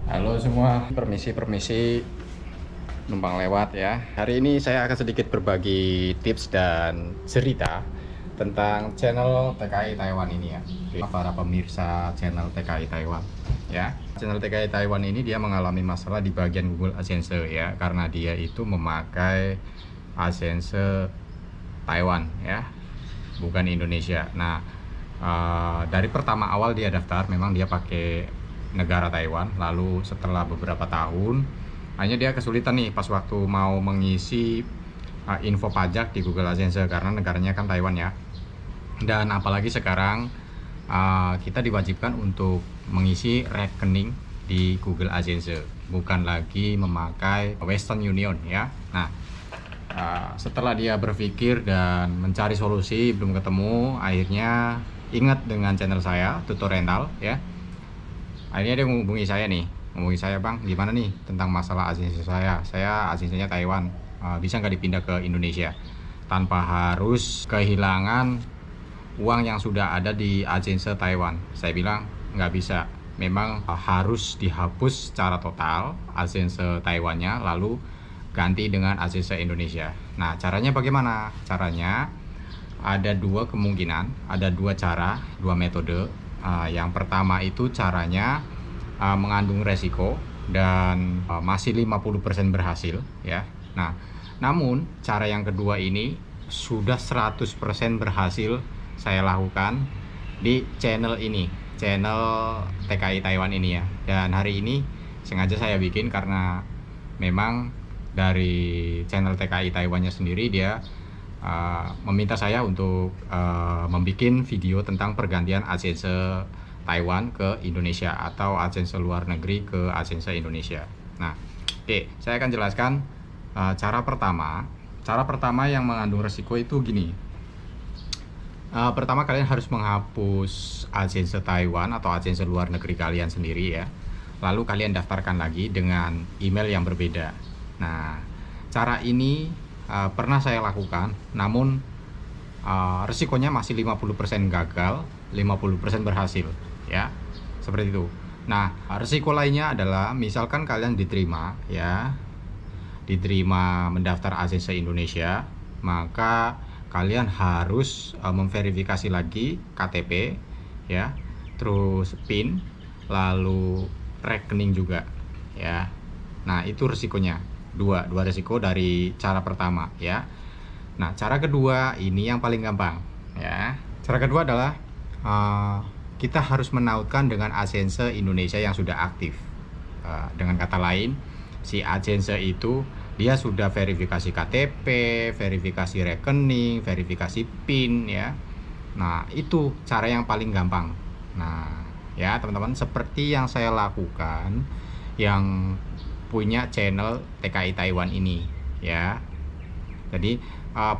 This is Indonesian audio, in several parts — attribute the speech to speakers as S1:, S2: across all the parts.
S1: Halo semua, permisi numpang lewat ya. Hari ini saya akan sedikit berbagi tips dan cerita tentang channel TKI Taiwan ini ya. Para pemirsa channel TKI Taiwan ya. Channel TKI Taiwan ini dia mengalami masalah di bagian Google AdSense ya, karena dia itu memakai AdSense Taiwan ya, bukan Indonesia. Nah, dari pertama awal dia daftar memang dia pakai negara Taiwan, lalu setelah beberapa tahun hanya dia kesulitan nih pas waktu mau mengisi info pajak di Google AdSense karena negaranya kan Taiwan ya. Dan apalagi sekarang kita diwajibkan untuk mengisi rekening di Google AdSense, bukan lagi memakai Western Union ya. Nah, setelah dia berpikir dan mencari solusi belum ketemu, akhirnya ingat dengan channel saya tutorial ya. Akhirnya dia menghubungi saya bang, gimana nih tentang masalah AdSense saya AdSense-nya Taiwan, bisa nggak dipindah ke Indonesia tanpa harus kehilangan uang yang sudah ada di AdSense Taiwan. Saya bilang nggak bisa, memang harus dihapus secara total AdSense Taiwannya, lalu ganti dengan AdSense Indonesia. Nah, caranya bagaimana? Caranya ada dua kemungkinan, ada dua cara, dua metode. Yang pertama itu caranya mengandung resiko dan masih 50% berhasil ya. Nah, namun cara yang kedua ini sudah 100% berhasil saya lakukan di channel ini, channel TKI Taiwan ini ya. Dan hari ini sengaja saya bikin karena memang dari channel TKI Taiwannya sendiri dia meminta saya untuk membuat video tentang pergantian AdSense Taiwan ke Indonesia atau AdSense luar negeri ke AdSense Indonesia. Nah, oke, saya akan jelaskan cara pertama. Cara pertama yang mengandung resiko itu gini. Pertama, kalian harus menghapus AdSense Taiwan atau AdSense luar negeri kalian sendiri ya. Lalu kalian daftarkan lagi dengan email yang berbeda. Nah, cara ini pernah saya lakukan, namun resikonya masih 50% gagal, 50% berhasil ya, seperti itu. Nah, resiko lainnya adalah misalkan kalian diterima mendaftar AdSense Indonesia, maka kalian harus memverifikasi lagi KTP ya, terus PIN, lalu rekening juga ya. Nah, itu resikonya. Dua resiko dari cara pertama ya. Nah, cara kedua ini yang paling gampang ya. Cara kedua adalah kita harus menautkan dengan AdSense Indonesia yang sudah aktif. Dengan kata lain, si AdSense itu dia sudah verifikasi KTP, verifikasi rekening, verifikasi PIN ya. Nah, itu cara yang paling gampang. Nah ya teman-teman, seperti yang saya lakukan yang punya channel TKI Taiwan ini ya. Jadi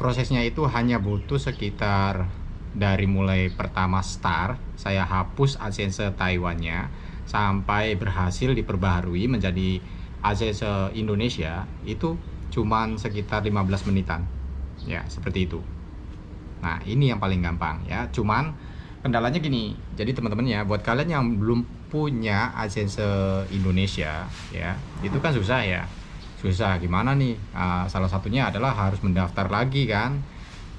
S1: prosesnya itu hanya butuh sekitar dari mulai pertama start saya hapus AdSense Taiwannya sampai berhasil diperbaharui menjadi AdSense Indonesia itu cuman sekitar 15 menitan ya, seperti itu. Nah, ini yang paling gampang ya. Cuman kendalanya gini, jadi teman-teman ya, buat kalian yang belum punya AdSense Indonesia ya, itu kan susah ya. Susah gimana nih? Salah satunya adalah harus mendaftar lagi kan,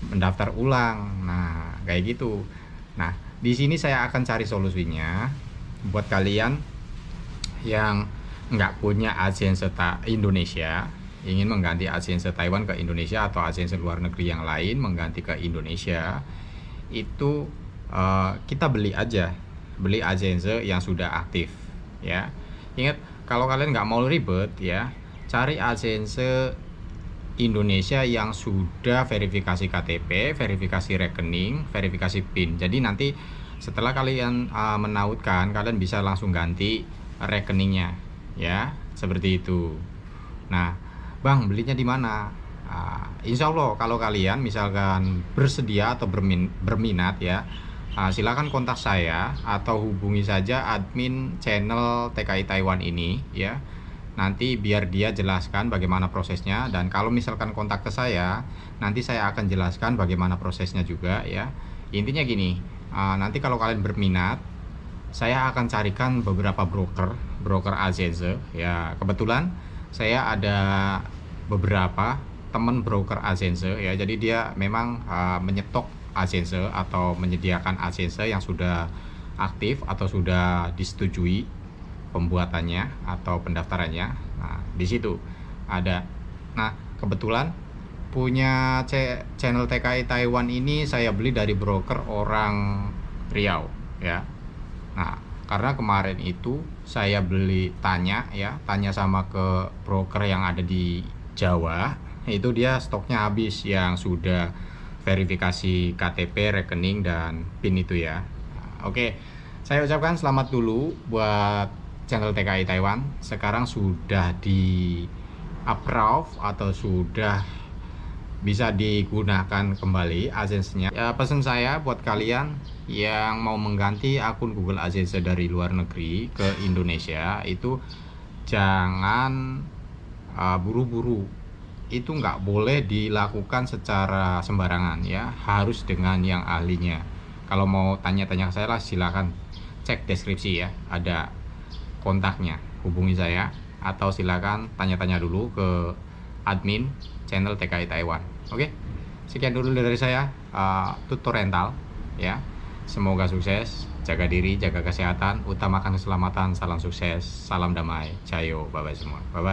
S1: mendaftar ulang. Nah, kayak gitu. Nah, di sini saya akan cari solusinya buat kalian yang nggak punya AdSense Indonesia, ingin mengganti AdSense Taiwan ke Indonesia atau AdSense luar negeri yang lain mengganti ke Indonesia. Itu kita beli AdSense yang sudah aktif ya. Ingat, kalau kalian nggak mau ribet ya, cari AdSense Indonesia yang sudah verifikasi KTP, verifikasi rekening, verifikasi PIN. Jadi nanti setelah kalian menautkan, kalian bisa langsung ganti rekeningnya ya, seperti itu. Nah, bang, belinya di mana? Insya Allah kalau kalian misalkan bersedia atau berminat ya, silakan kontak saya atau hubungi saja admin channel TKI Taiwan ini ya. Nanti biar dia jelaskan bagaimana prosesnya, dan kalau misalkan kontak ke saya, nanti saya akan jelaskan bagaimana prosesnya juga ya. Intinya gini, nanti kalau kalian berminat saya akan carikan beberapa broker Azense ya. Kebetulan saya ada beberapa teman broker Azense ya, jadi dia memang menyetok Azense atau menyediakan Azense yang sudah aktif atau sudah disetujui pembuatannya atau pendaftarannya. Nah, di situ ada. Nah, kebetulan punya channel TKI Taiwan ini saya beli dari broker orang Riau ya. Nah, karena kemarin itu saya tanya sama ke broker yang ada di Jawa, itu dia stoknya habis yang sudah verifikasi KTP, rekening, dan PIN itu ya. Nah, oke, saya ucapkan selamat dulu buat channel TKI Taiwan. Sekarang sudah di approve atau sudah bisa digunakan kembali Azense-nya. Ya, pesan saya buat kalian yang mau mengganti akun Google Azense dari luar negeri ke Indonesia itu jangan buru-buru. Itu nggak boleh dilakukan secara sembarangan ya, harus dengan yang ahlinya. Kalau mau tanya-tanya ke saya lah, silakan cek deskripsi ya, ada kontaknya, hubungi saya, atau silakan tanya-tanya dulu ke admin channel TKI Taiwan. Oke, sekian dulu dari saya, tutorial ya. Semoga sukses, jaga diri, jaga kesehatan, utamakan keselamatan, salam sukses, salam damai, cayo, bye bye semua, bye bye.